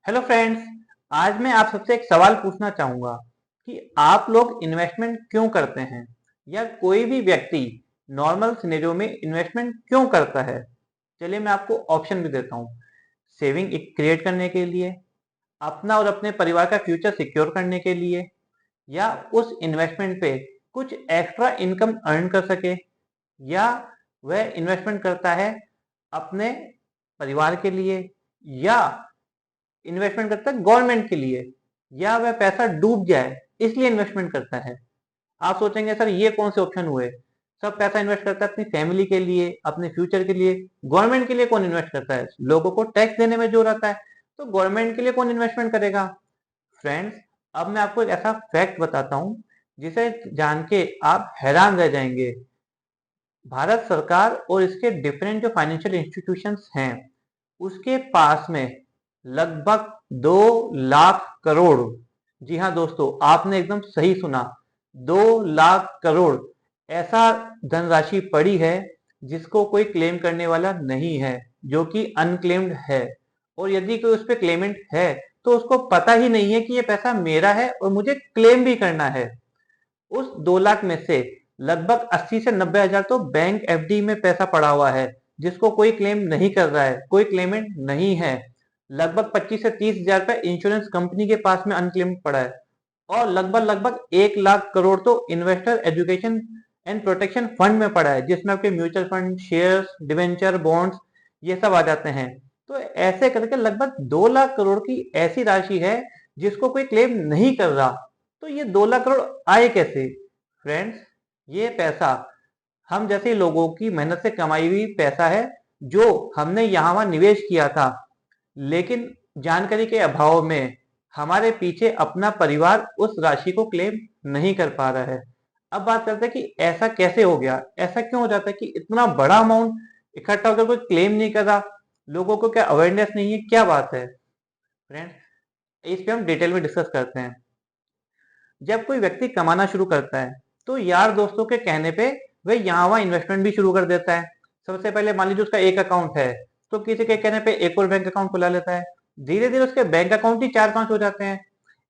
Hello friends. आज मैं आप सबसे एक सवाल पूछना चाहूंगा कि आप लोग इन्वेस्टमेंट क्यों करते हैं या कोई भी व्यक्ति नॉर्मल सिनेरियो में इन्वेस्टमेंट क्यों करता है। चलिए मैं आपको ऑप्शन भी देता हूँ। सेविंग क्रिएट करने के लिए, अपना और अपने परिवार का फ्यूचर सिक्योर करने के लिए, या उस इन्वेस्टमेंट पे कुछ एक्स्ट्रा इनकम अर्न कर सके, या वह इन्वेस्टमेंट करता है अपने परिवार के लिए, या इन्वेस्टमेंट करता है गवर्नमेंट के लिए, या वह पैसा डूब जाए इसलिए इन्वेस्टमेंट करता है। आप सोचेंगे सर ये कौन से ऑप्शन हुए। सब पैसा इन्वेस्ट करता है अपनी फैमिली के लिए, अपने फ्यूचर के लिए। गवर्नमेंट के लिए कौन इन्वेस्ट करता है? लोगों को टैक्स देने में जो रहता है, तो गवर्नमेंट के लिए कौन इन्वेस्टमेंट करेगा। फ्रेंड्स, अब मैं आपको एक ऐसा फैक्ट बताता हूं जिसे जान के आप हैरान रह जाएंगे। भारत सरकार और इसके डिफरेंट जो फाइनेंशियल इंस्टीट्यूशंस हैं, उसके पास में लगभग 2 लाख करोड़, जी हाँ दोस्तों, आपने एकदम सही सुना, 2 लाख करोड़ ऐसा धनराशि पड़ी है जिसको कोई क्लेम करने वाला नहीं है, जो कि अनक्लेम्ड है। और यदि कोई उस पर क्लेमेंट है तो उसको पता ही नहीं है कि ये पैसा मेरा है और मुझे क्लेम भी करना है। उस 2 लाख में से लगभग 80 से 90 हजार तो बैंक एफडी में पैसा पड़ा हुआ है, जिसको कोई क्लेम नहीं कर रहा है, कोई क्लेमेंट नहीं है। लगभग 25 से 30 हजार रुपए इंश्योरेंस कंपनी के पास में अनक्लेम्ड पड़ा है। और लगभग लगभग 1 लाख करोड़ तो investor education and protection fund में पड़ा है, जिसमें आपके mutual fund, shares, debenture, bonds, ये सब आ जाते हैं। तो ऐसे करके लगभग 2 लाख करोड़ की ऐसी राशि है जिसको कोई क्लेम नहीं कर रहा। तो ये 2 लाख करोड़ आए कैसे? फ्रेंड्स, ये पैसा हम जैसे लोगों की मेहनत से कमाई हुई पैसा है, जो हमने यहाँ वहां निवेश किया था, लेकिन जानकारी के अभाव में हमारे पीछे अपना परिवार उस राशि को क्लेम नहीं कर पा रहा है। अब बात करते हैं कि ऐसा कैसे हो गया, ऐसा क्यों हो जाता है कि इतना बड़ा अमाउंट इकट्ठा होकर कोई क्लेम नहीं कर रहा। लोगों को क्या अवेयरनेस नहीं है, क्या बात है? फ्रेंड्स, इस पे हम डिटेल में डिस्कस करते हैं। जब कोई व्यक्ति कमाना शुरू करता है तो यार दोस्तों के कहने पे वह यहाँ वहां इन्वेस्टमेंट भी शुरू कर देता है। सबसे पहले मान लीजिए उसका एक अकाउंट है, तो किसी के कहने पे एक और बैंक अकाउंट खुला लेता है। धीरे धीरे उसके बैंक अकाउंट ही 4-5 हो जाते हैं।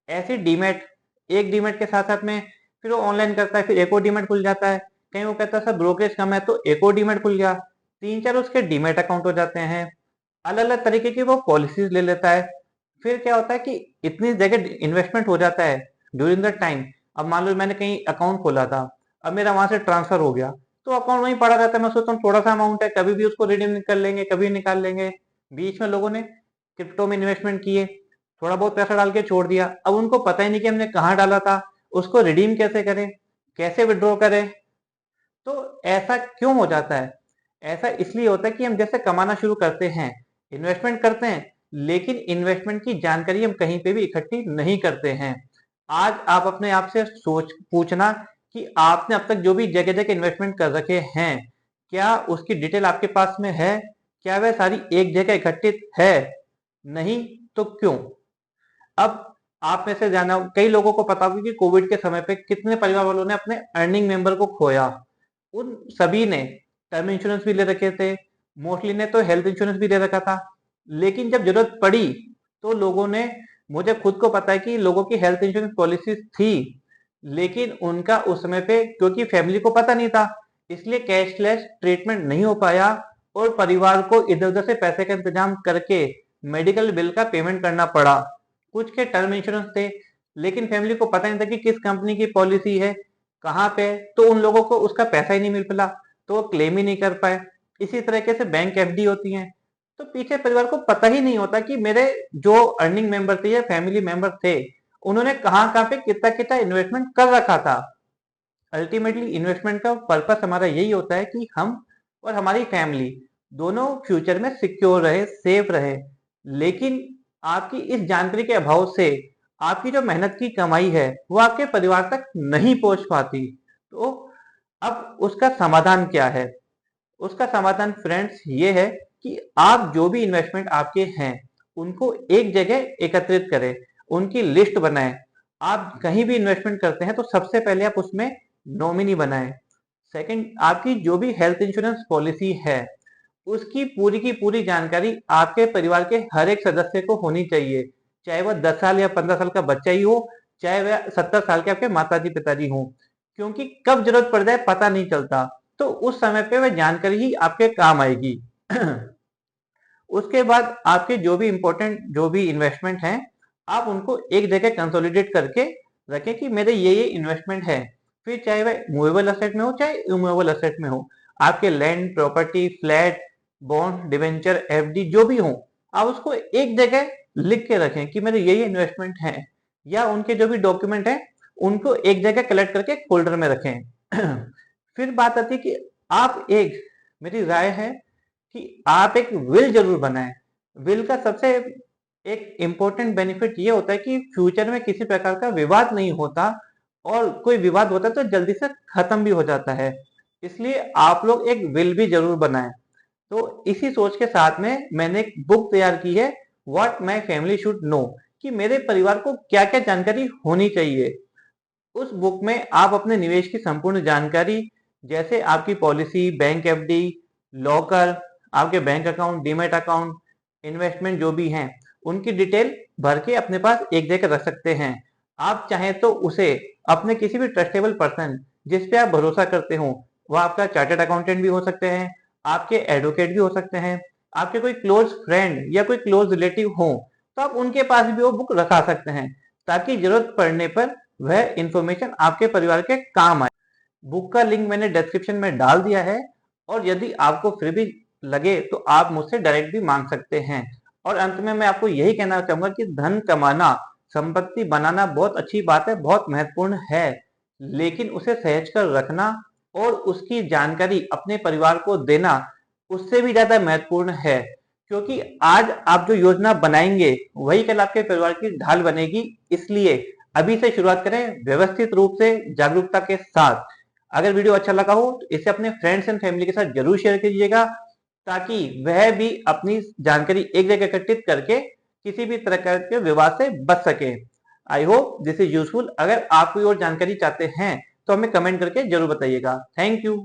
ऐसे डीमेट, एक डीमेट के साथ साथ में फिर वो ऑनलाइन करता है, फिर एक और डीमेट खुल जाता है। कहीं वो कहता है सर ब्रोकरेज कम है, तो एक और डीमेट खुल गया। 3-4 उसके डीमेट अकाउंट हो जाते हैं। अलग अलग तरीके की वो पॉलिसीज ले लेता है। फिर क्या होता है कि इतनी जगह इन्वेस्टमेंट हो जाता है ड्यूरिंग द टाइम। अब मान लो मैंने कहीं अकाउंट खोला था, अब मेरा वहां से ट्रांसफर हो गया, तो अकाउंट वहीं पड़ा रहता है। मैं सोचता हूँ थोड़ा सा अमाउंट है, कभी भी उसको रिडीम कर लेंगे, कभी निकाल लेंगे। बीच में लोगों ने क्रिप्टो में इन्वेस्टमेंट किए, थोड़ा बहुत पैसा डाल के छोड़ दिया। अब उनको पता ही नहीं कि हमने कहाँ डाला था, उसको रिडीम कैसे करें, कैसे विड्रॉ करें। तो ऐसा क्यों हो जाता है? ऐसा इसलिए होता है कि हम जैसे कमाना शुरू करते हैं, इन्वेस्टमेंट करते हैं, लेकिन इन्वेस्टमेंट की जानकारी हम कहीं पे भी इकट्ठी नहीं करते हैं। आज आप अपने आप से सोच पूछना कि आपने अब तक जो भी जगह जगह इन्वेस्टमेंट कर रखे हैं, क्या उसकी डिटेल आपके पास में है? क्या वह सारी एक जगह इकट्ठित है? नहीं तो क्यों? अब आप में से जाना, कई लोगों को पता होगा कि कोविड के समय पे कितने परिवार वालों ने अपने अर्निंग मेंबर को खोया। उन सभी ने टर्म इंश्योरेंस भी ले रखे थे, मोस्टली ने तो हेल्थ इंश्योरेंस भी ले रखा था। लेकिन जब जरूरत पड़ी तो लोगों ने, मुझे खुद को पता है कि लोगों की हेल्थ इंश्योरेंस पॉलिसीज थी, लेकिन उनका उस समय पे क्योंकि फैमिली को पता नहीं था, इसलिए कैशलेस ट्रीटमेंट नहीं हो पाया और परिवार को इधर उधर से पैसे का इंतजाम करके मेडिकल बिल का पेमेंट करना पड़ा। कुछ के टर्म इंश्योरेंस थे, लेकिन फैमिली को पता नहीं था कि किस कंपनी की पॉलिसी है, कहाँ पे, तो उन लोगों को उसका पैसा ही नहीं मिल पाया, तो वो क्लेम ही नहीं कर पाए। इसी तरीके से बैंक एफडी होती हैं, तो पीछे परिवार को पता ही नहीं होता कि मेरे जो अर्निंग मेंबर थे या फैमिली मेंबर थे, उन्होंने कहाँ कहाँ पे कितना कितना इन्वेस्टमेंट कर रखा था। अल्टीमेटली इन्वेस्टमेंट का पर्पस हमारा यही होता है कि हम और हमारी फैमिली दोनों फ्यूचर में सिक्योर रहे, सेफ रहे। लेकिन आपकी इस जानकारी के अभाव से आपकी जो मेहनत की कमाई है वो आपके परिवार तक नहीं पहुंच पाती। तो अब उसका समाधान क्या है? उसका समाधान फ्रेंड्स ये है कि आप जो भी इन्वेस्टमेंट आपके हैं उनको एक जगह एकत्रित करें, उनकी लिस्ट बनाएं। आप कहीं भी इन्वेस्टमेंट करते हैं तो सबसे पहले आप उसमें नॉमिनी बनाएं। सेकंड, आपकी जो भी हेल्थ इंश्योरेंस पॉलिसी है उसकी पूरी की पूरी जानकारी आपके परिवार के हर एक सदस्य को होनी चाहिए, चाहे वह 10 साल या 15 साल का बच्चा ही हो, चाहे वह 70 साल के आपके माताजी पिताजी हों, क्योंकि कब जरूरत पड़ जाए पता नहीं चलता। तो उस समय पे वह जानकारी ही आपके काम आएगी। उसके बाद आपके जो भी इंपॉर्टेंट जो भी इन्वेस्टमेंट हैं, आप उनको एक जगह कंसोलिडेट करके रखें कि मेरे ये इन्वेस्टमेंट है। फिर चाहे वह मूवेबल असेट में हो चाहे इमूवेबल असेट में हो, आपके land, property, flat, bond, debenture, FD जो भी हो, आप उसको एक जगह लिख के रखें कि मेरे ये इन्वेस्टमेंट है, या उनके जो भी डॉक्यूमेंट है उनको एक जगह कलेक्ट करके एक फोल्डर में रखें। फिर बात आती है कि आप एक, मेरी राय है कि आप एक विल जरूर बनाएं। विल का सबसे एक इम्पोर्टेंट बेनिफिट ये होता है कि फ्यूचर में किसी प्रकार का विवाद नहीं होता, और कोई विवाद होता है तो जल्दी से खत्म भी हो जाता है। इसलिए आप लोग एक विल भी जरूर बनाएं। तो इसी सोच के साथ में मैंने एक बुक तैयार की है, what my family should know, कि मेरे परिवार को क्या क्या जानकारी होनी चाहिए। उस बुक में आप अपने निवेश की संपूर्ण जानकारी, जैसे आपकी पॉलिसी, बैंक एफडी, लॉकर, आपके bank account, demat account, investment जो भी हैं, उनकी डिटेल भर के अपने पास एक जगह रख सकते हैं। आप चाहें तो उसे अपने किसी भी ट्रस्टेबल पर्सन जिस पे आप भरोसा करते हो, वह आपका चार्टर्ड अकाउंटेंट भी हो सकते हैं, आपके एडवोकेट भी हो सकते हैं, आपके कोई क्लोज फ्रेंड या कोई क्लोज रिलेटिव हो, तो आप उनके पास भी वो बुक रखा सकते हैं, ताकि जरूरत पड़ने पर वह इंफॉर्मेशन आपके परिवार के काम आए। बुक का लिंक मैंने डिस्क्रिप्शन में डाल दिया है, और यदि आपको फिर भी लगे तो आप मुझसे डायरेक्ट भी मांग सकते हैं। और अंत में मैं आपको यही कहना चाहूंगा कि धन कमाना, संपत्ति बनाना बहुत अच्छी बात है, बहुत महत्वपूर्ण है, लेकिन उसे सहज कर रखना और उसकी जानकारी अपने परिवार को देना उससे भी ज्यादा महत्वपूर्ण है। क्योंकि आज आप जो योजना बनाएंगे वही कल आपके परिवार की ढाल बनेगी। इसलिए अभी से शुरुआत करें, व्यवस्थित रूप से, जागरूकता के साथ। अगर वीडियो अच्छा लगा हो तो इसे अपने फ्रेंड्स एंड फैमिली के साथ जरूर शेयर कीजिएगा, ताकि वह भी अपनी जानकारी एक जगह एकत्रित करके किसी भी तरह के विवाद से बच सके। I hope this is useful. अगर आप कोई और जानकारी चाहते हैं तो हमें कमेंट करके जरूर बताइएगा। Thank you.